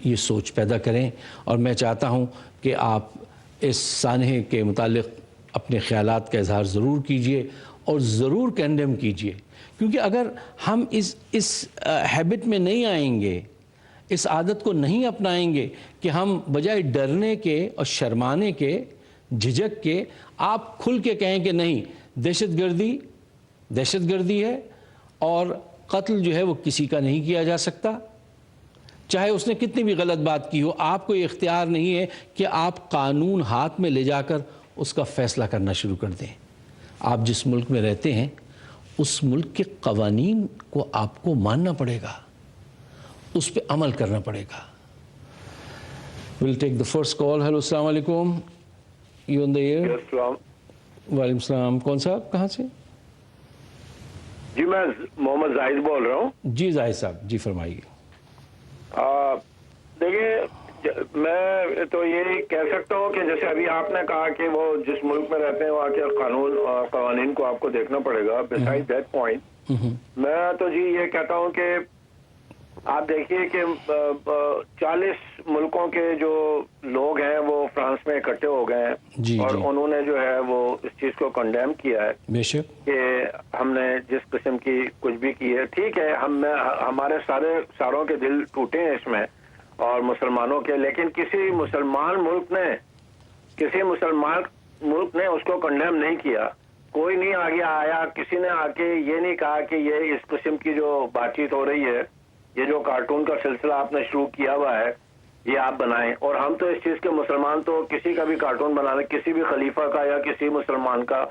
یہ سوچ پیدا کریں، اور میں چاہتا ہوں کہ آپ اس سانحے کے متعلق اپنے خیالات کا اظہار ضرور کیجئے اور ضرور کنڈیم کیجئے، کیونکہ اگر ہم اس ہیبٹ میں نہیں آئیں گے، اس عادت کو نہیں اپنائیں گے کہ ہم بجائے ڈرنے کے اور شرمانے کے، جھجک کے، آپ کھل کے کہیں کہ نہیں، دہشت گردی ہے اور قتل جو ہے وہ کسی کا نہیں کیا جا سکتا، چاہے اس نے کتنی بھی غلط بات کی ہو، آپ کو یہ اختیار نہیں ہے کہ آپ قانون ہاتھ میں لے جا کر اس کا فیصلہ کرنا شروع کر دیں۔ آپ جس ملک میں رہتے ہیں اس ملک کے قوانین کو آپ کو ماننا پڑے گا، اس پہ عمل کرنا پڑے گا۔ We'll take the first call. Hello, السلام علیکم. You on the air? السلام. وعلیکم السلام. کون صاحب، کہاں سے؟ جی میں محمد زاہد بول رہا ہوں. جی زاہد صاحب، جی فرمائیے. دیکھیے، میں تو یہ کہہ سکتا ہوں کہ جیسے ابھی آپ نے کہا کہ وہ جس ملک میں رہتے ہیں وہاں کے قانون اور قوانین کو آپ کو دیکھنا پڑے گا. بسائڈ دیٹ پوائنٹ میں تو جی یہ کہتا ہوں کہ آپ دیکھیے کہ 40 ملکوں کے جو لوگ ہیں وہ فرانس میں اکٹھے ہو گئے ہیں اور انہوں نے جو ہے وہ اس چیز کو کنڈیم کیا ہے بے شک کہ ہم نے جس قسم کی کچھ بھی کی ہے. ٹھیک ہے، ہمارے ساروں کے دل ٹوٹے ہیں اس میں اور مسلمانوں کے، لیکن کسی مسلمان ملک نے اس کو کنڈیم نہیں کیا. کوئی نہیں آگے آیا، کسی نے آ کے یہ نہیں کہا کہ یہ اس قسم کی جو بات چیت ہو رہی ہے، یہ جو کارٹون کا سلسلہ آپ نے شروع کیا ہوا ہے، یہ آپ بنائیں. اور ہم تو اس چیز کے مسلمان تو کسی کا بھی کارٹون بنانے، کسی بھی خلیفہ کا یا کسی مسلمان کا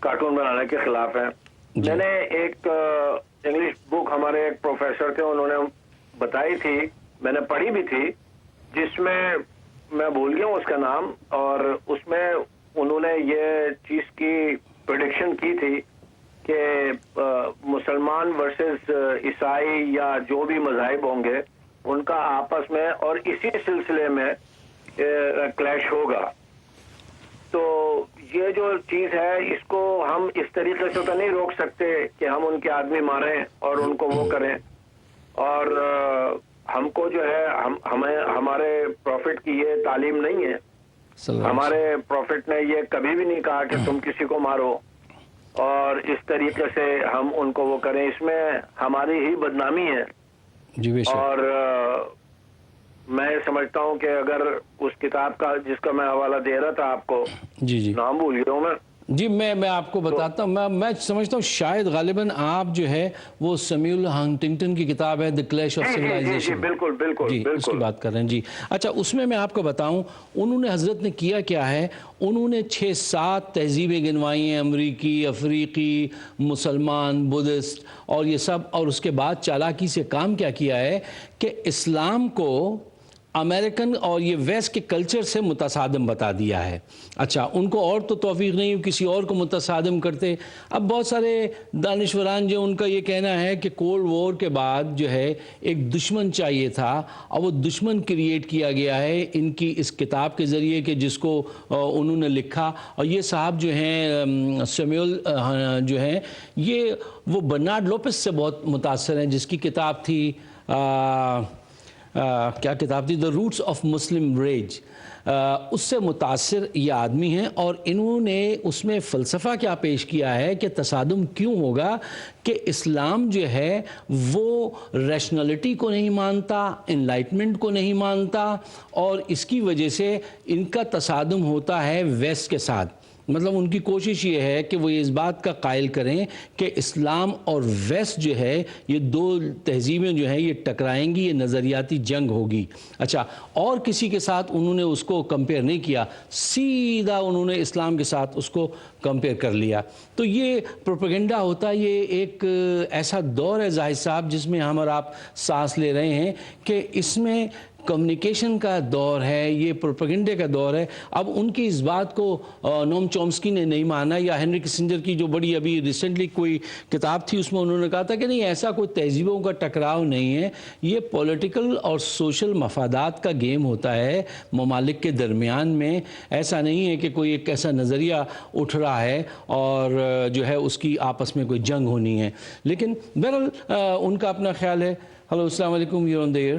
کارٹون بنانے کے خلاف ہیں. میں نے ایک انگلش بک ہمارے ایک پروفیسر تھے، انہوں نے بتائی تھی، میں نے پڑھی بھی تھی، جس میں بھول گیا ہوں اس کا نام، اور اس میں انہوں نے یہ چیز کی پریڈکشن کی تھی کہ مسلمان ورسز عیسائی یا جو بھی مذاہب ہوں گے ان کا آپس میں اور اسی سلسلے میں کلیش ہوگا. تو یہ جو چیز ہے اس کو ہم اس طریقے سے تو نہیں روک سکتے کہ ہم ان کے آدمی ماریں اور ان کو وہ کریں. اور ہم کو جو ہے ہمارے پروفٹ کی یہ تعلیم نہیں ہے. ہمارے پروفٹ نے یہ کبھی بھی نہیں کہا کہ تم کسی کو مارو اور اس طریقے سے ہم ان کو وہ کریں. اس میں ہماری ہی بدنامی ہے. اور میں سمجھتا ہوں کہ اگر اس کتاب کا جس کا میں حوالہ دے رہا تھا آپ کو، نام بھول گیا ہوں میں. جی میں آپ کو بتاتا ہوں، میں سمجھتا ہوں شاید غالباً آپ جو ہے وہ سیموئل ہنٹنگٹن کی کتاب ہے دی کلیش آف سیولائزیشن، بالکل اس کی بات کر رہے ہیں. جی اچھا، اس میں آپ کو بتاؤں انہوں نے حضرت نے کیا کیا ہے. انہوں نے 6-7 تہذیبیں گنوائی ہیں، امریکی، افریقی، مسلمان، بدھسٹ اور یہ سب، اور اس کے بعد چالاکی سے کام کیا کیا ہے کہ اسلام کو امریکن اور یہ ویسٹ کے کلچر سے متصادم بتا دیا ہے. اچھا، ان کو اور تو توفیق نہیں، کسی اور کو متصادم کرتے. اب بہت سارے دانشوران جو ان کا یہ کہنا ہے کہ کولڈ وار کے بعد جو ہے ایک دشمن چاہیے تھا اور وہ دشمن کریٹ کیا گیا ہے ان کی اس کتاب کے ذریعے کہ جس کو انہوں نے لکھا. اور یہ صاحب جو ہیں سیموئل جو ہیں یہ وہ برنارڈ لوپس سے بہت متاثر ہیں، جس کی کتاب تھی کیا کتاب تھی، دا روٹس آف مسلم ریج. اس سے متاثر یہ آدمی ہیں اور انہوں نے اس میں فلسفہ کیا پیش کیا ہے کہ تصادم کیوں ہوگا کہ اسلام جو ہے وہ ریشنلٹی کو نہیں مانتا، انلائٹمنٹ کو نہیں مانتا، اور اس کی وجہ سے ان کا تصادم ہوتا ہے ویسٹ کے ساتھ. مطلب ان کی کوشش یہ ہے کہ وہ اس بات کا قائل کریں کہ اسلام اور ویسٹ جو ہے یہ دو تہذیبیں جو ہیں یہ ٹکرائیں گی، یہ نظریاتی جنگ ہوگی. اچھا، اور کسی کے ساتھ انہوں نے اس کو کمپیئر نہیں کیا، سیدھا انہوں نے اسلام کے ساتھ اس کو کمپیئر کر لیا. تو یہ پروپیگنڈا ہوتا ہے. یہ ایک ایسا دور ہے زاہد صاحب جس میں ہم اور آپ سانس لے رہے ہیں کہ اس میں کمیونیکیشن کا دور ہے، یہ پروپیگنڈے کا دور ہے. اب ان کی اس بات کو نوم چومسکی نے نہیں مانا، یا ہنری کسنجر کی جو بڑی ابھی ریسنٹلی کوئی کتاب تھی اس میں انہوں نے کہا تھا کہ نہیں، ایسا کوئی تہذیبوں کا ٹکراؤ نہیں ہے، یہ پولیٹیکل اور سوشل مفادات کا گیم ہوتا ہے ممالک کے درمیان میں. ایسا نہیں ہے کہ کوئی ایک ایسا نظریہ اٹھ رہا ہے اور جو ہے اس کی آپس میں کوئی جنگ ہونی ہے. لیکن بہرحال ان کا اپنا خیال ہے. ہلو، السلام علیکم، یو آن دی ایئر.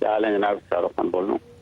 کیا حال ہے جناب؟ شاہ رخ خان بول رہا ہوں.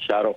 شاہ رخ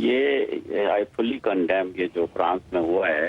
یہ آئی فلی کنڈیم یہ جو فرانس میں ہوا ہے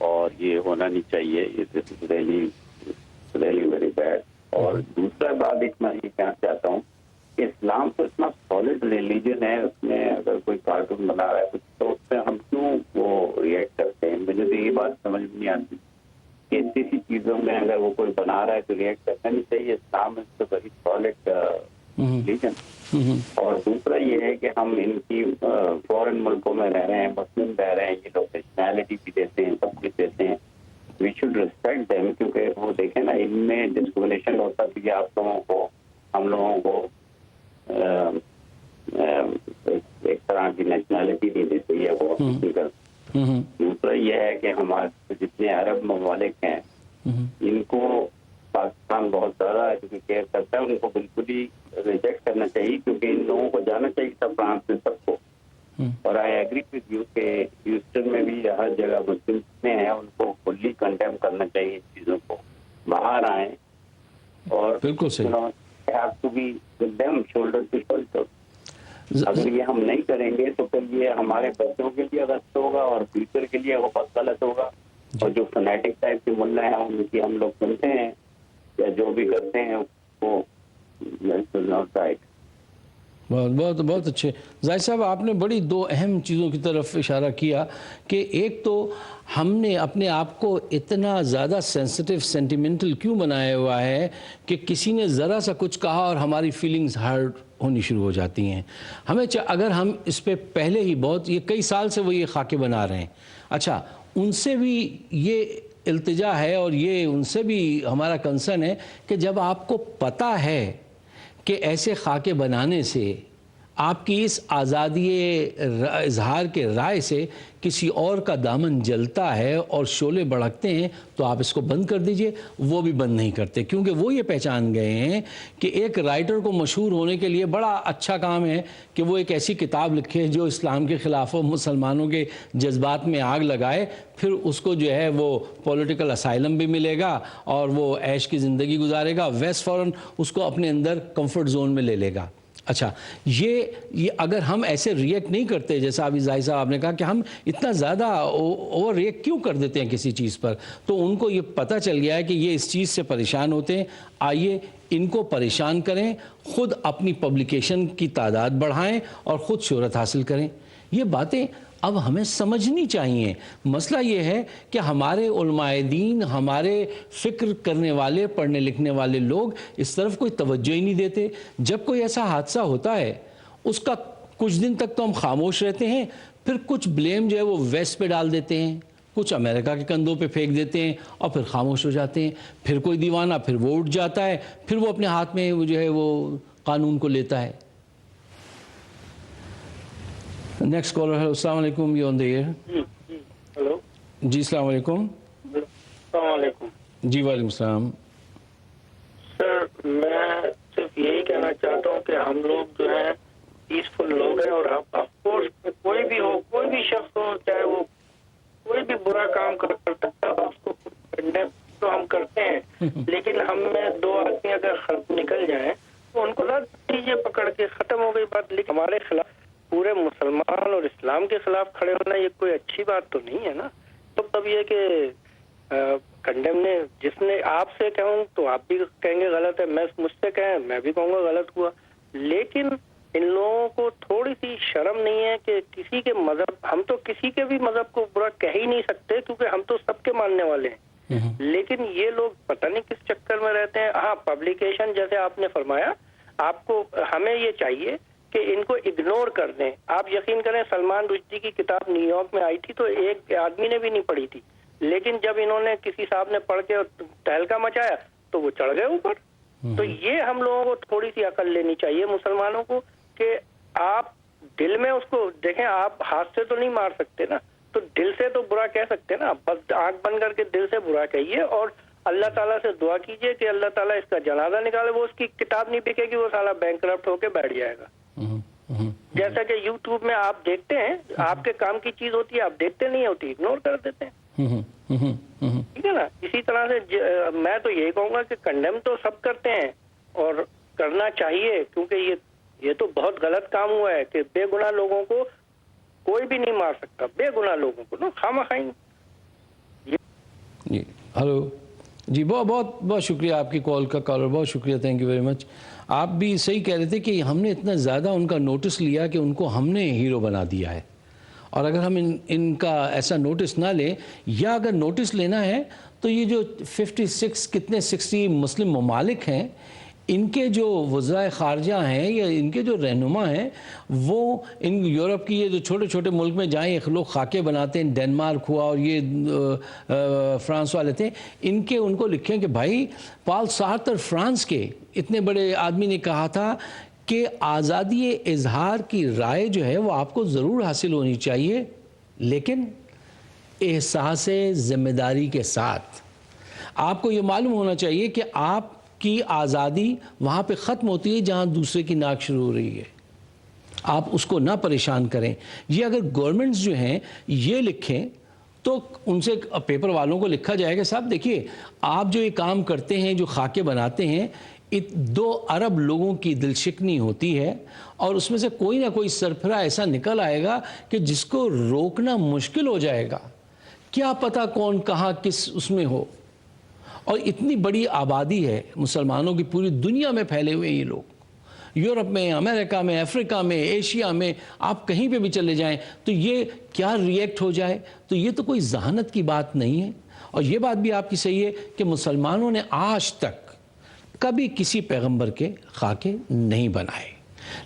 اور یہ ہونا نہیں چاہیے. یہ ریلی ویری بیڈ. اور دوسرا بات ایک میں یہ کہنا چاہتا ہوں کہ اسلام تو اتنا سالڈ ریلیجن ہے, اس میں اگر کوئی کارٹون بنا رہا ہے کچھ تو اس میں ہم کیوں وہ ریئیکٹ کرتے ہیں؟ مجھے تو یہ بات سمجھ میں نہیں آتی کہ ایسی سی چیزوں میں اگر وہ کوئی بنا رہا ہے تو ریئیکٹ کرنا نہیں چاہیے. اسلام از ویری سالڈ ریلیجن. اور دوسرا یہ ہے کہ ہم ان کی فورن ملکوں میں رہ رہے ہیں, مسلم رہ رہے ہیں, یہ لوگ نیشنلٹی بھی دیتے ہیں, سب کچھ دیتے ہیں. وی شوڈ ریسپیکٹ دیم, کیونکہ وہ دیکھیں نا ان میں ڈسکریمنیشن ہوتا ہے کہ آپ لوگوں کو, ہم لوگوں کو ایک طرح کی نیشنلٹی نہیں دیتی ہے وہ. دوسرا یہ ہے کہ ہمارے جتنے عرب ممالک ہیں ان کو پاکستان بہت زیادہ کیئر کرتا ہے, ان کو بالکل ہی ریجیکٹ کرنا چاہیے, کیونکہ ان لوگوں کو جانا چاہیے تھا فرانس میں سب کو. اور آئی ایگری وتھ یو کہ ہیوسٹن میں بھی ہر جگہ مسلم جتنے ہیں ان کو فلی کنڈیم کرنا چاہیے ان چیزوں کو, باہر آئیں اور بالکل صحیح. have to be with them shoulder to shoulder. اگر یہ ہم نہیں کریں گے تو پھر یہ ہمارے بچوں کے لیے غلط ہوگا اور فیوچر کے لیے وہ بہت غلط ہوگا. اور جو فنیٹک ٹائپ کے ملا ہیں ان کی ہم لوگ سنتے ہیں یا جو بھی کرتے ہیں وہ ناٹ رائٹ. بہت بہت بہت اچھے. زاہد صاحب, آپ نے بڑی دو اہم چیزوں کی طرف اشارہ کیا کہ ایک تو ہم نے اپنے آپ کو اتنا زیادہ سینسٹیو سینٹیمنٹل کیوں بنایا ہوا ہے کہ کسی نے ذرا سا کچھ کہا اور ہماری فیلنگز ہرٹ ہونی شروع ہو جاتی ہیں. ہمیں اگر ہم اس پہ پہلے ہی بہت, یہ کئی سال سے وہ یہ خاکے بنا رہے ہیں, اچھا ان سے بھی یہ التجا ہے اور یہ ان سے بھی ہمارا کنسرن ہے کہ جب آپ کو پتہ ہے کہ ایسے خاکے بنانے سے آپ کی اس آزادی اظہار کے رائے سے کسی اور کا دامن جلتا ہے اور شعلے بھڑکتے ہیں, تو آپ اس کو بند کر دیجئے. وہ بھی بند نہیں کرتے, کیونکہ وہ یہ پہچان گئے ہیں کہ ایک رائٹر کو مشہور ہونے کے لیے بڑا اچھا کام ہے کہ وہ ایک ایسی کتاب لکھے جو اسلام کے خلاف و مسلمانوں کے جذبات میں آگ لگائے, پھر اس کو جو ہے وہ پولیٹیکل اسائلم بھی ملے گا اور وہ عیش کی زندگی گزارے گا, ویسٹ فوراً اس کو اپنے اندر کمفرٹ زون میں لے لے گا. اچھا, یہ اگر ہم ایسے ریئیکٹ نہیں کرتے, جیسا ابھی زاہد صاحب آپ نے کہا کہ ہم اتنا زیادہ اوور ریئیکٹ کیوں کر دیتے ہیں کسی چیز پر, تو ان کو یہ پتہ چل گیا ہے کہ یہ اس چیز سے پریشان ہوتے ہیں. آئیے ان کو پریشان کریں, خود اپنی پبلیکیشن کی تعداد بڑھائیں اور خود شہرت حاصل کریں. یہ باتیں اب ہمیں سمجھنی چاہیے. مسئلہ یہ ہے کہ ہمارے علماء دین, ہمارے فکر کرنے والے, پڑھنے لکھنے والے لوگ اس طرف کوئی توجہ ہی نہیں دیتے. جب کوئی ایسا حادثہ ہوتا ہے اس کا کچھ دن تک تو ہم خاموش رہتے ہیں, پھر کچھ بلیم جو ہے وہ ویسٹ پہ ڈال دیتے ہیں, کچھ امریکہ کے کندھوں پہ پھینک دیتے ہیں اور پھر خاموش ہو جاتے ہیں. پھر کوئی دیوانہ پھر وہ اٹھ جاتا ہے, پھر وہ اپنے ہاتھ میں جو ہے وہ قانون کو لیتا ہے. نیکسٹ کالر ہے. السلام علیکم, یہ آن دی ایئر. ہلو جی السلام علیکم. السلام علیکم. جی وعلیکم السلام. سر میں صرف یہی کہنا چاہتا ہوں کہ ہم لوگ جو ہیں پیسفل لوگ ہیں, اور آف کورس کوئی بھی ہو, کوئی بھی شخص ہو, چاہے وہ کوئی بھی برا کام کرتا ہے اس کو کنڈیم تو ہم کرتے ہیں, لیکن ہم میں دو آدمی اگر نکل جائیں تو ان کو نہ چیزیں پکڑ کے ختم ہو گئی بات. لیکن ہمارے خلاف پورے مسلمان اور اسلام کے خلاف کھڑے ہونا یہ کوئی اچھی بات تو نہیں ہے نا. تو تب یہ کہ کنڈیم نے, جس نے آپ سے کہوں تو آپ بھی کہیں گے غلط ہے, میں مجھ سے کہیں میں بھی کہوں گا غلط ہوا. لیکن ان لوگوں کو تھوڑی سی شرم نہیں ہے کہ کسی کے مذہب, ہم تو کسی کے بھی مذہب کو برا کہہ ہی نہیں سکتے کیونکہ ہم تو سب کے ماننے والے ہیں. لیکن یہ لوگ پتہ نہیں کس چکر میں رہتے ہیں. ہاں پبلیکیشن جیسے آپ نے فرمایا, آپ کو ہمیں یہ چاہیے کہ ان کو اگنور کر دیں. آپ یقین کریں سلمان رشدی کی کتاب نیو یارک میں آئی تھی تو ایک آدمی نے بھی نہیں پڑھی تھی, لیکن جب انہوں نے کسی صاحب نے پڑھ کے تہلکہ مچایا تو وہ چڑھ گئے اوپر. تو یہ ہم لوگوں کو تھوڑی سی عقل لینی چاہیے مسلمانوں کو کہ آپ دل میں اس کو دیکھیں, آپ ہاتھ سے تو نہیں مار سکتے نا, تو دل سے تو برا کہہ سکتے نا. بس آنکھ بند کر کے دل سے برا کہیے اور اللہ تعالیٰ سے دعا کیجئے کہ اللہ تعالیٰ اس کا جنازہ نکالے. وہ اس کی کتاب نہیں بکے گی, وہ سارا بینکرپٹ ہو کے بیٹھ جائے گا. جیسا کہ یوٹیوب میں آپ دیکھتے ہیں, آپ کے کام کی چیز ہوتی ہے, آپ دیکھتے نہیں ہوتی, اگنور کر دیتے ہیں, ٹھیک ہے نا. اسی طرح سے میں تو یہی کہوں گا کہ کنڈیم تو سب کرتے ہیں اور کرنا چاہیے, کیونکہ یہ تو بہت غلط کام ہوا ہے کہ بے گناہ لوگوں کو کوئی بھی نہیں مار سکتا, بے گناہ لوگوں کو نا خواہ جی. ہلو جی, بہت بہت شکریہ آپ کی کال کا, کالر بہت شکریہ, تھینک یو ویری مچ. آپ بھی صحیح کہہ رہے تھے کہ ہم نے اتنا زیادہ ان کا نوٹس لیا کہ ان کو ہم نے ہیرو بنا دیا ہے, اور اگر ہم ان کا ایسا نوٹس نہ لیں, یا اگر نوٹس لینا ہے تو یہ جو 60 مسلم ممالک ہیں, ان کے جو وزرائے خارجہ ہیں یا ان کے جو رہنما ہیں, وہ ان یورپ کی یہ جو چھوٹے چھوٹے ملک میں جائیں, لوگ خاکے بناتے ہیں, ڈنمارک ہوا اور یہ فرانس والے تھے, ان کو لکھیں کہ بھائی پال سارتر فرانس کے اتنے بڑے آدمی نے کہا تھا کہ آزادی اظہار کی رائے جو ہے وہ آپ کو ضرور حاصل ہونی چاہیے, لیکن احساس ذمہ داری کے ساتھ. آپ کو یہ معلوم ہونا چاہیے کہ آپ کی آزادی وہاں پہ ختم ہوتی ہے جہاں دوسرے کی ناک شروع ہو رہی ہے, آپ اس کو نہ پریشان کریں. یہ اگر گورنمنٹس جو ہیں یہ لکھیں تو ان سے پیپر والوں کو لکھا جائے گا, صاحب دیکھیے آپ جو یہ کام کرتے ہیں, جو خاکے بناتے ہیں, 2 ارب لوگوں کی دل شکنی ہوتی ہے, اور اس میں سے کوئی نہ کوئی سرفراہ ایسا نکل آئے گا کہ جس کو روکنا مشکل ہو جائے گا. کیا پتہ کون کہاں کس اس میں ہو, اور اتنی بڑی آبادی ہے مسلمانوں کی پوری دنیا میں پھیلے ہوئے یہ لوگ, یورپ میں, امریکہ میں, افریقہ میں, ایشیا میں, آپ کہیں پہ بھی چلے جائیں تو یہ کیا ریئیکٹ ہو جائے. تو یہ تو کوئی ذہانت کی بات نہیں ہے. اور یہ بات بھی آپ کی صحیح ہے کہ مسلمانوں نے آج تک کبھی کسی پیغمبر کے خاکے نہیں بنائے,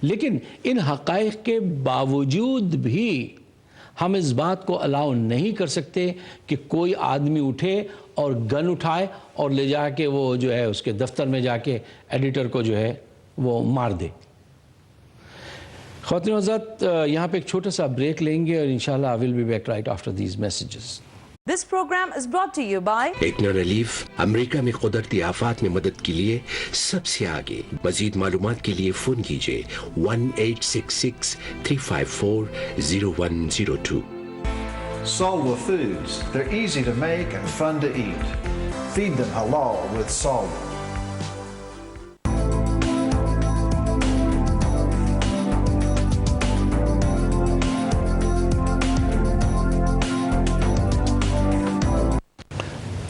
لیکن ان حقائق کے باوجود بھی ہم اس بات کو الاؤ نہیں کر سکتے کہ کوئی آدمی اٹھے اور گن اٹھائے اور لے جا کے وہ جو ہے اس کے دفتر میں جا کے ایڈیٹر کو جو ہے وہ مار دے. خواتین و حضرات, یہاں پہ ایک چھوٹا سا بریک لیں گے اور انشاءاللہ I will be back right after these messages. This program is brought to you by Aetna relief, امریکہ میں قدرتی آفات میں مدد کے لیے سب سے آگے. مزید معلومات کے لیے فون کیجئے 1-866-354-0102. Solwa Foods. They're easy to make and fun to eat. Feed them halal with Solwa.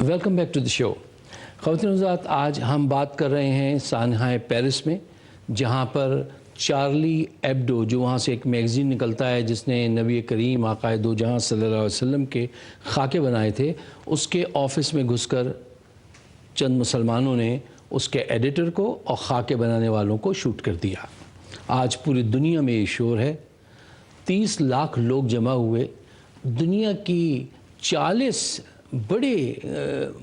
Welcome back to the show. خواتین و حضرات, آج ہم بات کر رہے ہیں سانحہ پیرس میں, جہاں پر چارلی ایبڈو, جو وہاں سے ایک میگزین نکلتا ہے جس نے نبی کریم آقائے دو جہاں صلی اللہ علیہ وسلم کے خاکے بنائے تھے, اس کے آفس میں گھس کر چند مسلمانوں نے اس کے ایڈیٹر کو اور خاکے بنانے والوں کو شوٹ کر دیا. آج پوری دنیا میں یہ شور ہے, 30 لاکھ لوگ جمع ہوئے, دنیا کی 40 بڑے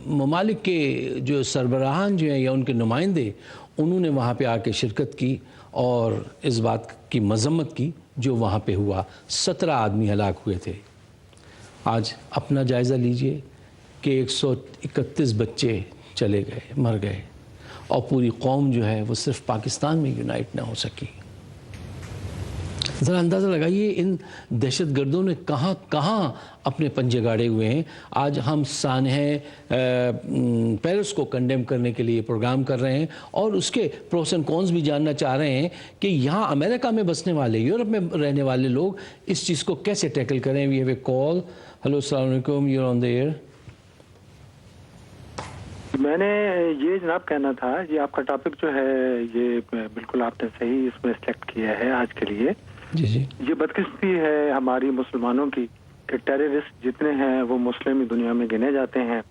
ممالک کے جو سربراہان جو ہیں یا ان کے نمائندے, انہوں نے وہاں پہ آ کے شرکت کی اور اس بات کی مذمت کی جو وہاں پہ ہوا. 17 آدمی ہلاک ہوئے تھے. آج اپنا جائزہ لیجئے کہ 131 بچے چلے گئے, مر گئے, اور پوری قوم جو ہے وہ صرف پاکستان میں یونائٹ نہ ہو سکی. ذرا اندازہ لگائیے ان دہشت گردوں نے کہاں کہاں اپنے پنجے گاڑے ہوئے ہیں. آج ہم سانحہ پیرس کو کنڈیم کرنے کے لیے پروگرام کر رہے ہیں اور اس کے پروس اینڈ کونز بھی جاننا چاہ رہے ہیں کہ یہاں امریکہ میں بسنے والے, یورپ میں رہنے والے لوگ اس چیز کو کیسے ٹیکل کریں. We have a call. Hello, السلام علیکم, you are on the air. میں نے یہ جناب کہنا تھا, یہ آپ کا ٹاپک جو ہے یہ بالکل آپ نے صحیح اس میں سلیکٹ کیا ہے آج کے لیے. جی جی, یہ بدقسمتی ہے ہماری مسلمانوں کی کہ ٹیررسٹ جتنے ہیں وہ مسلم دنیا میں گنے جاتے ہیں.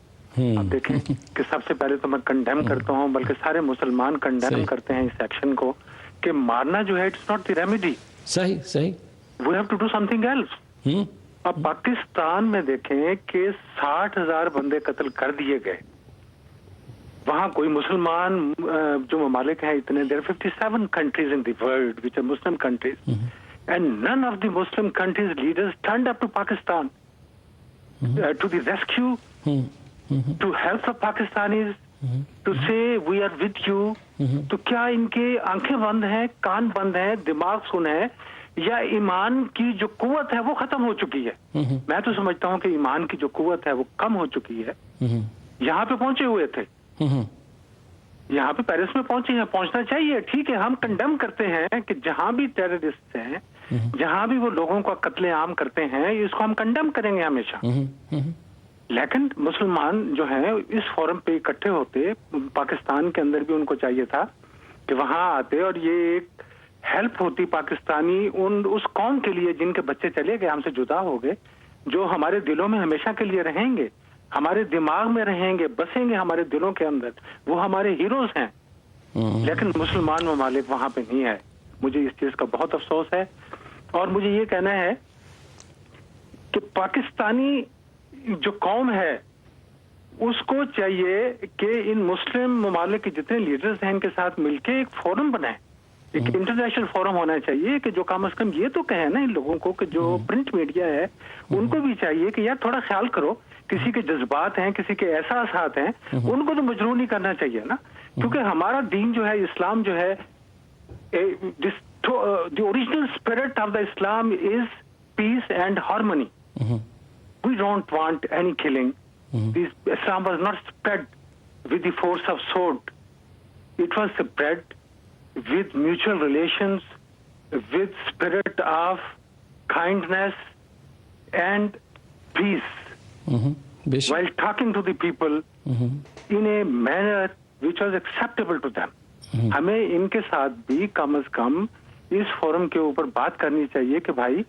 آپ دیکھیں کہ سب سے پہلے تو میں کنڈیم کرتا ہوں, بلکہ سارے مسلمان کنڈیم کرتے ہیں اس ایکشن کو کہ مارنا جو ہے اٹس ناٹ دی ریمیڈی. صحیح صحیح, we have to do something else. اب پاکستان میں دیکھیں کہ 60,000 بندے قتل کر دیے گئے. وہاں کوئی مسلمان جو ممالک ہیں اتنے, there are 57 countries in the world which are Muslim countries, and none of the Muslim countries leaders turned up to Pakistan to the rescue, to help the Pakistanis, to say we are with you. تو کیا ان کے آنکھیں بند ہیں, کان بند ہیں, دماغ سن ہے یا ایمان کی جو قوت ہے وہ ختم ہو چکی ہے؟ میں تو سمجھتا ہوں کہ ایمان کی جو قوت ہے وہ کم ہو چکی ہے. یہاں پہ پہنچے ہوئے تھے, یہاں پہ پیرس میں پہنچے ہیں, پہنچنا چاہیے. ٹھیک ہے, ہم کنڈیم کرتے ہیں کہ جہاں بھی ٹیررسٹ ہیں, جہاں بھی وہ لوگوں کا قتل عام کرتے ہیں, اس کو ہم کنڈیم کریں گے ہمیشہ. لیکن مسلمان جو ہیں اس فورم پہ اکٹھے ہوتے, پاکستان کے اندر بھی ان کو چاہیے تھا کہ وہاں آتے, اور یہ ایک ہیلپ ہوتی پاکستانی اس قوم کے لیے جن کے بچے چلے گئے, ہم سے جدا ہو گئے, جو ہمارے دلوں میں ہمیشہ کے لیے رہیں گے, ہمارے دماغ میں رہیں گے, بسیں گے ہمارے دلوں کے اندر. وہ ہمارے ہیروز ہیں. لیکن مسلمان ممالک وہاں پہ نہیں ہے. مجھے اس چیز کا بہت افسوس ہے. اور مجھے یہ کہنا ہے کہ پاکستانی جو قوم ہے اس کو چاہیے کہ ان مسلم ممالک کے جتنے لیڈرز ہیں ان کے ساتھ مل کے ایک فورم بنائیں, ایک انٹرنیشنل فورم ہونا چاہیے کہ جو کم از کم یہ تو کہیں نا ان لوگوں کو کہ جو پرنٹ میڈیا ہے ان کو بھی چاہیے کہ یار تھوڑا خیال کرو, کسی کے جذبات ہیں, کسی کے احساسات ہیں, ان کو تو مجروح نہیں کرنا چاہیے نا. کیونکہ ہمارا دین جو ہے, اسلام جو ہے, the original spirit of the Islam is peace and harmony. We don't want any killing. Islam was not spread with the force of sword. It was spread with mutual relations, with spirit of kindness and peace. While talking to the people in a manner which was acceptable to them. ہمیں ان کے ساتھ بھی کم از کم اس forum کے اوپر بات کرنی چاہیے کہ بھائی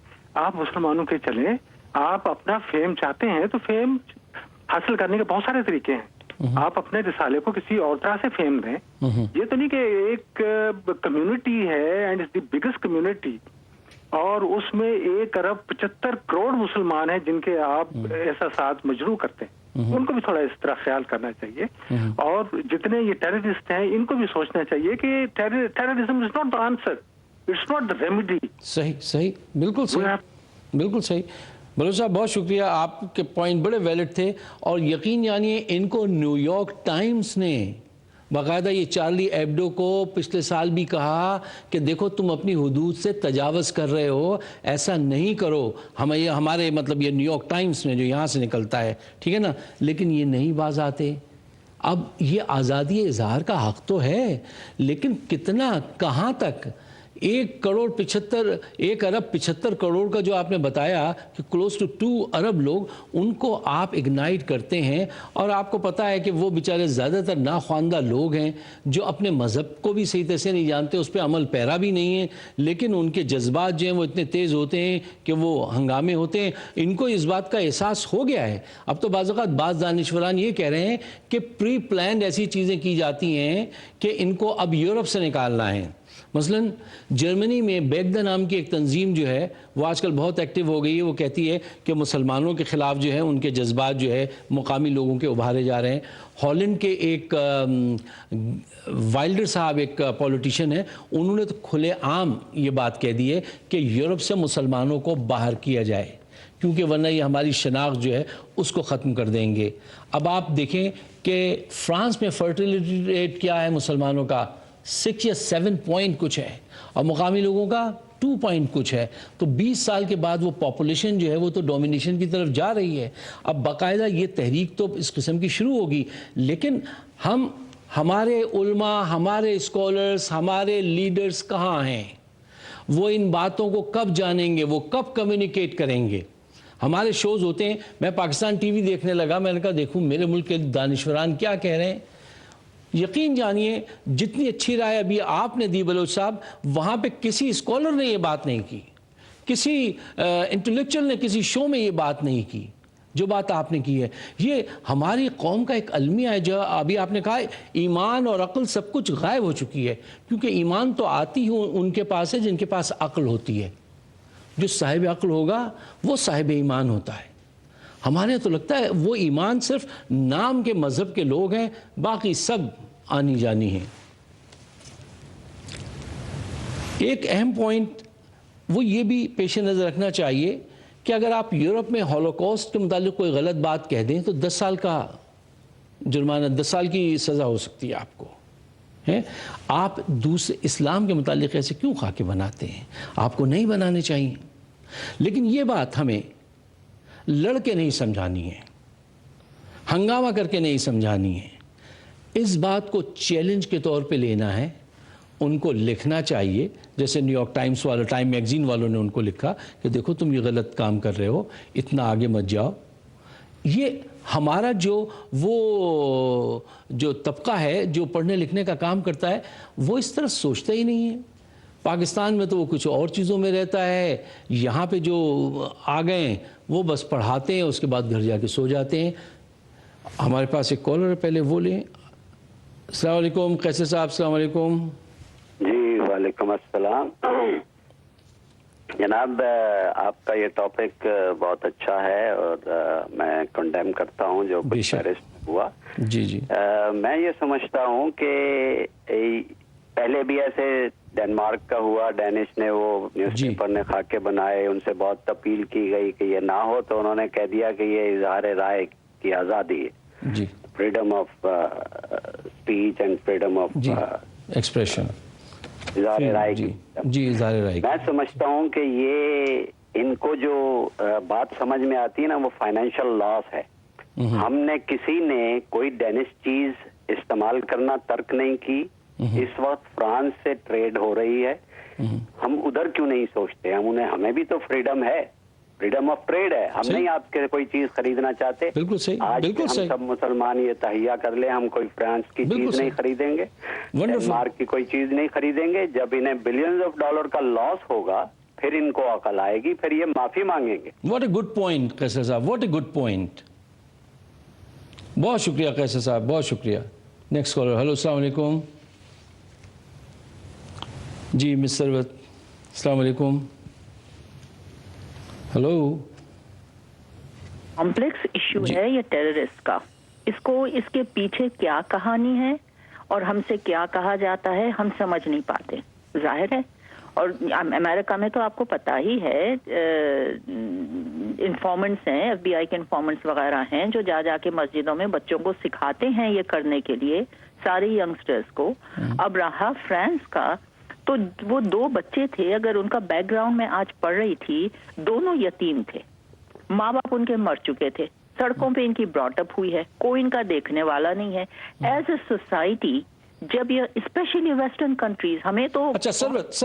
آپ مسلمانوں کے چلیں, آپ اپنا فیم چاہتے ہیں تو فیم حاصل کرنے کے بہت سارے طریقے ہیں. آپ اپنے رسالے کو کسی اور طرح سے فیم دیں. یہ تو نہیں کہ ایک کمیونٹی ہے and it's the biggest community, اور اس میں 1.75 ارب مسلمان ہیں جن کے آپ احساسات مجروح کرتے ہیں. ان کو بھی تھوڑا اس طرح خیال کرنا چاہیے. اور جتنے یہ ٹیررسٹ ہیں ان کو بھی سوچنا چاہیے کہ terrorism is not the answer, it's not the remedy. صحیح, بالکل صحیح, بالکل صحیح. بلوچ صاحب بہت شکریہ, آپ کے پوائنٹ بڑے ویلڈ تھے. اور یقین جانیے ان کو نیو یارک ٹائمز نے باقاعدہ یہ چارلی ایبڈو کو پچھلے سال بھی کہا کہ دیکھو تم اپنی حدود سے تجاوز کر رہے ہو, ایسا نہیں کرو. ہمارے مطلب یہ نیو یارک ٹائمز میں جو یہاں سے نکلتا ہے, ٹھیک ہے نا, لیکن یہ نہیں باز آتے. اب یہ آزادی اظہار کا حق تو ہے, لیکن کتنا, کہاں تک. 1 ارب 75 کروڑ کا جو آپ نے بتایا کہ کلوز ٹو 2 ارب لوگ, ان کو آپ اگنائٹ کرتے ہیں. اور آپ کو پتہ ہے کہ وہ بیچارے زیادہ تر ناخواندہ لوگ ہیں جو اپنے مذہب کو بھی صحیح طرح سے نہیں جانتے, اس پہ عمل پیرا بھی نہیں ہیں, لیکن ان کے جذبات جو ہیں وہ اتنے تیز ہوتے ہیں کہ وہ ہنگامے ہوتے ہیں. ان کو اس بات کا احساس ہو گیا ہے. اب تو بعض اوقات بعض دانشوران یہ کہہ رہے ہیں کہ پری پلانڈ ایسی چیزیں کی جاتی ہیں کہ ان کو اب یورپ سے نکالنا ہے. مثلا جرمنی میں بیگدہ نام کی ایک تنظیم جو ہے وہ آج کل بہت ایکٹیو ہو گئی ہے. وہ کہتی ہے کہ مسلمانوں کے خلاف جو ہے ان کے جذبات جو ہے مقامی لوگوں کے ابھارے جا رہے ہیں. ہالینڈ کے ایک وائلڈر صاحب ایک پولیٹیشین ہیں, انہوں نے تو کھلے عام یہ بات کہہ دی ہے کہ یورپ سے مسلمانوں کو باہر کیا جائے, کیونکہ ورنہ یہ ہماری شناخت جو ہے اس کو ختم کر دیں گے. اب آپ دیکھیں کہ فرانس میں فرٹیلیٹی ریٹ کیا ہے مسلمانوں کا, 6 یا 7 پوائنٹ کچھ ہے, اور مقامی لوگوں کا 2 پوائنٹ کچھ ہے. تو 20 سال کے بعد وہ پاپولیشن جو ہے وہ تو ڈومینیشن کی طرف جا رہی ہے. اب باقاعدہ یہ تحریک تو اس قسم کی شروع ہوگی, لیکن ہمارے علماء, ہمارے اسکالرز, ہمارے لیڈرز کہاں ہیں؟ وہ ان باتوں کو کب جانیں گے, وہ کب کمیونیکیٹ کریں گے؟ ہمارے شوز ہوتے ہیں, میں پاکستان ٹی وی دیکھنے لگا, میں نے کہا دیکھوں میرے ملک کے دانشوران کیا کہہ رہے ہیں. یقین جانیے جتنی اچھی رائے ابھی آپ نے دی بلوچ صاحب, وہاں پہ کسی اسکالر نے یہ بات نہیں کی, کسی انٹلیکچوئل نے کسی شو میں یہ بات نہیں کی جو بات آپ نے کی ہے. یہ ہماری قوم کا ایک المیہ ہے. جو ابھی آپ نے کہا ایمان اور عقل سب کچھ غائب ہو چکی ہے, کیونکہ ایمان تو آتی ہی ان کے پاس ہے جن کے پاس عقل ہوتی ہے. جو صاحب عقل ہوگا وہ صاحب ایمان ہوتا ہے. ہمارے تو لگتا ہے وہ ایمان صرف نام کے مذہب کے لوگ ہیں, باقی سب آنی جانی ہیں. ایک اہم پوائنٹ وہ یہ بھی پیش نظر رکھنا چاہیے کہ اگر آپ یورپ میں ہولوکاسٹ کے متعلق کوئی غلط بات کہہ دیں تو 10 سال کا جرمانہ, 10 سال کی سزا ہو سکتی ہے آپ کو. ہیں آپ دوسرے اسلام کے متعلق ایسے کیوں خاکے بناتے ہیں؟ آپ کو نہیں بنانے چاہیے. لیکن یہ بات ہمیں لڑ کے نہیں سمجھانی ہے, ہنگامہ کر کے نہیں سمجھانی ہے. اس بات کو چیلنج کے طور پہ لینا ہے. ان کو لکھنا چاہیے, جیسے نیو یارک ٹائمز والوں, ٹائم میگزین والوں نے ان کو لکھا کہ دیکھو تم یہ غلط کام کر رہے ہو, اتنا آگے مت جاؤ. یہ ہمارا جو طبقہ ہے جو پڑھنے لکھنے کا کام کرتا ہے وہ اس طرح سوچتا ہی نہیں ہے. پاکستان میں تو وہ کچھ اور چیزوں میں رہتا ہے, یہاں پہ جو آ گئے وہ بس پڑھاتے ہیں, اس کے بعد گھر جا کے سو جاتے ہیں. ہمارے پاس ایک کالر ہے, پہلے وہ لیں. السلام علیکم قیصر صاحب. السلام علیکم. جی وعلیکم السلام. جناب آپ کا یہ ٹاپک بہت اچھا ہے اور میں کنڈیم کرتا ہوں جو کچھ پیرس ہوا. جی جی میں یہ سمجھتا ہوں کہ پہلے بھی ایسے ڈنمارک کا ہوا, ڈینش نے وہ نیوز پیپر نے خاکے بنائے, ان سے بہت اپیل کی گئی کہ یہ نہ ہو, تو انہوں نے کہہ دیا کہ یہ اظہار رائے کی آزادی ہے, جی, freedom of speech and freedom of expression, اظہار رائے. جی اظہار رائے. میں سمجھتا ہوں کہ یہ ان کو جو بات سمجھ میں آتی ہے نا وہ فائنینشیل لاس ہے. ہم نے کسی نے کوئی ڈینش چیز استعمال کرنا ترک نہیں کی. اس وقت فرانس سے ٹریڈ ہو رہی ہے, ہم ادھر کیوں نہیں سوچتے؟ ہمیں بھی تو فریڈم ہے, فریڈم آف ٹریڈ ہے. ہم نہیں آپ کے کوئی چیز خریدنا چاہتے. بالکل صحیح, آج ہم سب مسلمان یہ تہیہ کر لیں, ہم کوئی فرانس کی چیز نہیں خریدیں گے, ڈنمارک کی کوئی چیز نہیں خریدیں گے. جب انہیں بلینز آف ڈالر کا لاس ہوگا پھر ان کو عقل آئے گی, پھر یہ معافی مانگیں گے. واٹ اے گڈ پوائنٹ قیصر صاحب, واٹ اے گڈ پوائنٹ. بہت شکریہ قیصر صاحب, بہت شکریہ. Next collar. ہلو السلام علیکم. جی مس ثروت السلام علیکم. ہلو. کمپلیکس ایشو ہے یہ ٹیررسٹ کا, اس کے پیچھے کیا کہانی ہے اور ہم سے کیا کہا جاتا ہے ہم سمجھ نہیں پاتے. ظاہر ہے, اور امریکہ میں تو آپ کو پتا ہی ہے انفارمنٹس ہیں, ایف بی آئی کے انفارمنٹس وغیرہ ہیں جو جا کے مسجدوں میں بچوں کو سکھاتے ہیں یہ کرنے کے لیے, سارے ینگسٹرز کو. اب رہا فرانس کا, تو وہ 2 بچے تھے, اگر ان کا بیک گراؤنڈ میں آج پڑھ رہی تھی, دونوں یتیم تھے, ماں باپ ان کے مر چکے تھے, سڑکوں پہ ان کی براٹ اپ ہوئی ہے, کوئی ان کا دیکھنے والا نہیں ہے. ایز اے سوسائٹی جب یہ اسپیشلی ویسٹرن کنٹریز, ہمیں تو اچھا سروت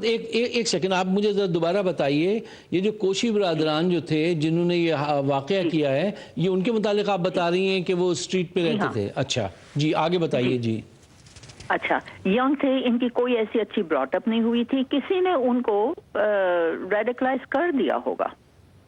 ایک سیکنڈ, آپ مجھے ذرا دوبارہ بتائیے, یہ جو کوشی برادران جو تھے جنہوں نے یہ واقعہ کیا ہے, یہ ان کے متعلق آپ بتا رہی ہیں کہ وہ اسٹریٹ پہ رہتے تھے. اچھا جی آگے بتائیے. جی اچھا, ینگ تھے, ان کی کوئی ایسی اچھی براٹ اپ نہیں ہوئی تھی, کسی نے ان کو ریڈیکلائز کر دیا ہوگا.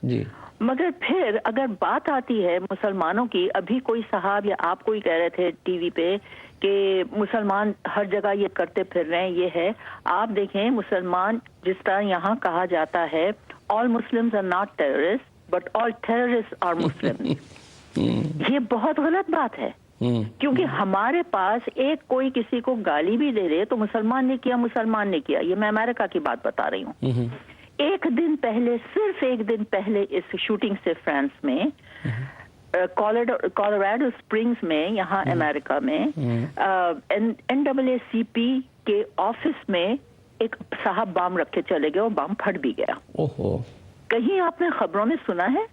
جی مگر پھر اگر بات آتی ہے مسلمانوں کی, ابھی کوئی صاحب یا آپ کوئی کہہ رہے تھے ٹی وی پہ کہ مسلمان ہر جگہ یہ کرتے پھر رہے ہیں, یہ ہے. آپ دیکھیں مسلمان جس طرح یہاں کہا جاتا ہے all Muslims are not terrorists but all terrorists are Muslims. یہ بہت غلط بات ہے, کیونکہ ہمارے پاس ایک کوئی کسی کو گالی بھی دے رہے تو مسلمان نے کیا, مسلمان نے کیا. یہ میں امریکہ کی بات بتا رہی ہوں. ایک دن پہلے, صرف ایک دن پہلے اس شوٹنگ سے فرانس میں کولوراڈو اسپرنگز میں, یہاں امریکہ میں NAACP کے آفس میں ایک صاحب بام رکھ کے چلے گئے اور بام پھٹ بھی گیا. کہیں آپ نے خبروں میں سنا ہے؟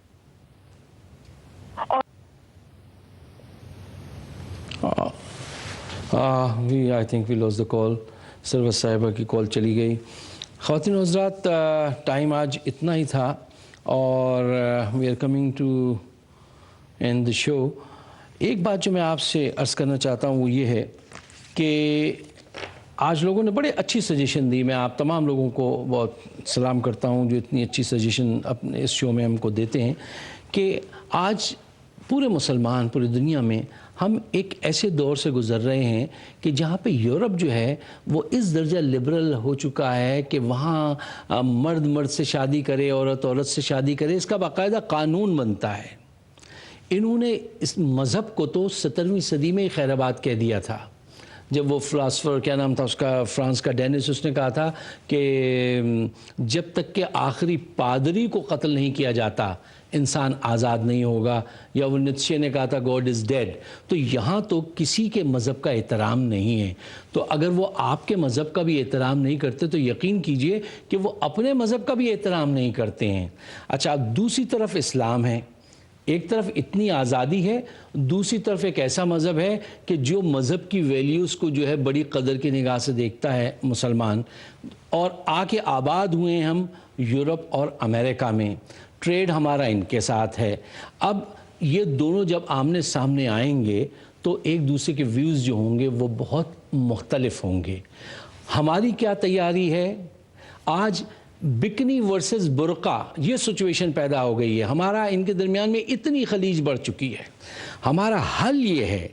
I think we lose the کال. ثروت صاحبہ کی کال چلی گئی. خواتین و حضرات, ٹائم آج اتنا ہی تھا اور we are coming to end the show. ایک بات جو میں آپ سے عرض کرنا چاہتا ہوں وہ یہ ہے کہ آج لوگوں نے بڑے اچھی سجیشن دی. میں آپ تمام لوگوں کو بہت سلام کرتا ہوں جو اتنی اچھی سجیشن اپنے اس شو میں ہم کو دیتے ہیں کہ آج پورے مسلمان پوری دنیا میں ہم ایک ایسے دور سے گزر رہے ہیں کہ جہاں پہ یورپ جو ہے وہ اس درجہ لبرل ہو چکا ہے کہ وہاں مرد سے شادی کرے, عورت سے شادی کرے, اس کا باقاعدہ قانون بنتا ہے. انہوں نے اس مذہب کو تو 17ویں صدی میں خیر آباد کہہ دیا تھا. جب وہ فلاسفر کیا نام تھا اس کا فرانس کا ڈینس، اس نے کہا تھا کہ جب تک کہ آخری پادری کو قتل نہیں کیا جاتا انسان آزاد نہیں ہوگا، یا وہ نیتشے نے کہا تھا گاڈ از ڈیڈ. تو یہاں تو کسی کے مذہب کا احترام نہیں ہے. تو اگر وہ آپ کے مذہب کا بھی احترام نہیں کرتے تو یقین کیجئے کہ وہ اپنے مذہب کا بھی احترام نہیں کرتے ہیں. اچھا، دوسری طرف اسلام ہے. ایک طرف اتنی آزادی ہے، دوسری طرف ایک ایسا مذہب ہے کہ جو مذہب کی ویلیوز کو جو ہے بڑی قدر کی نگاہ سے دیکھتا ہے مسلمان. اور آ کے آباد ہوئے ہیں ہم یورپ اور امریکہ میں، ٹریڈ ہمارا ان کے ساتھ ہے. اب یہ دونوں جب آمنے سامنے آئیں گے تو ایک دوسرے کے ویوز جو ہوں گے وہ بہت مختلف ہوں گے. ہماری کیا تیاری ہے؟ آج بکنی ورسز برقع یہ سچویشن پیدا ہو گئی ہے. ہمارا ان کے درمیان میں اتنی خلیج بڑھ چکی ہے. ہمارا حل یہ ہے،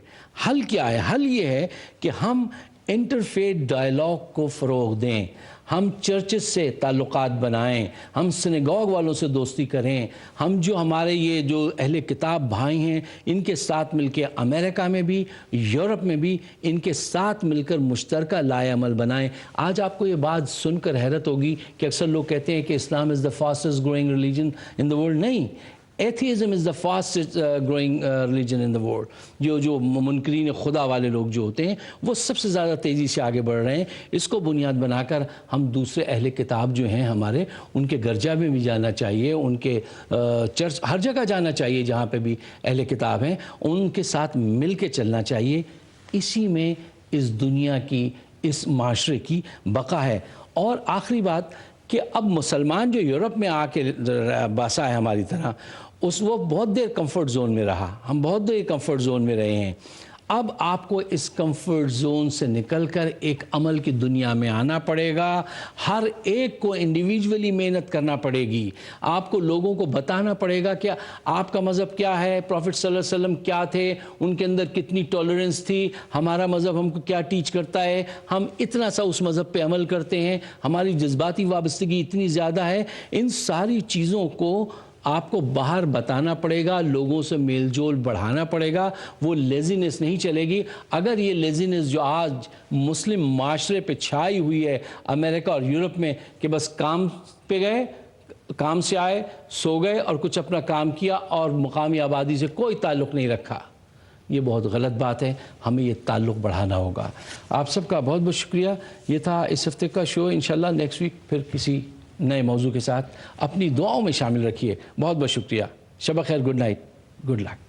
حل کیا ہے؟ حل یہ ہے کہ ہم انٹرفیتھ ڈائلاگ کو فروغ دیں، ہم چرچز سے تعلقات بنائیں، ہم سنیگوگ والوں سے دوستی کریں، ہم جو ہمارے یہ جو اہل کتاب بھائی ہیں ان کے ساتھ مل کے امریکہ میں بھی یورپ میں بھی ان کے ساتھ مل کر مشترکہ لائے عمل بنائیں. آج آپ کو یہ بات سن کر حیرت ہوگی کہ اکثر لوگ کہتے ہیں کہ Islam is the fastest growing religion in the world. نہیں، atheism is the fastest growing religion in the world. جو منکرین خدا والے لوگ جو ہوتے ہیں وہ سب سے زیادہ تیزی سے آگے بڑھ رہے ہیں. اس کو بنیاد بنا کر ہم دوسرے اہل کتاب جو ہیں ہمارے، ان کے گرجا میں بھی جانا چاہیے، ان کے چرچ ہر جگہ جانا چاہیے جہاں پہ بھی اہل کتاب ہیں، ان کے ساتھ مل کے چلنا چاہیے. اسی میں اس دنیا کی، اس معاشرے کی بقا ہے. اور آخری بات کہ اب مسلمان جو یورپ میں آ کے بسا ہے ہماری طرح، وہ بہت دیر کمفرٹ زون میں رہا، ہم بہت دیر کمفرٹ زون میں رہے ہیں. اب آپ کو اس کمفرٹ زون سے نکل کر ایک عمل کی دنیا میں آنا پڑے گا. ہر ایک کو انڈیویجولی محنت کرنا پڑے گی. آپ کو لوگوں کو بتانا پڑے گا کہ آپ کا مذہب کیا ہے، پروفٹ صلی اللہ علیہ وسلم کیا تھے، ان کے اندر کتنی ٹالرنس تھی، ہمارا مذہب ہم کو کیا ٹیچ کرتا ہے، ہم اتنا سا اس مذہب پہ عمل کرتے ہیں، ہماری جذباتی وابستگی اتنی زیادہ ہے. ان ساری چیزوں کو آپ کو باہر بتانا پڑے گا، لوگوں سے میل جول بڑھانا پڑے گا. وہ لیزینس نہیں چلے گی. اگر یہ لیزینس جو آج مسلم معاشرے پہ چھائی ہوئی ہے امریکہ اور یورپ میں کہ بس کام پہ گئے، کام سے آئے، سو گئے اور کچھ اپنا کام کیا اور مقامی آبادی سے کوئی تعلق نہیں رکھا، یہ بہت غلط بات ہے. ہمیں یہ تعلق بڑھانا ہوگا. آپ سب کا بہت بہت شکریہ. یہ تھا اس ہفتے کا شو. انشاءاللہ نیکسٹ ویک پھر کسی نئے موضوع کے ساتھ. اپنی دعاؤں میں شامل رکھیے. بہت بہت شکریہ. شب بخیر. Good night. Good luck.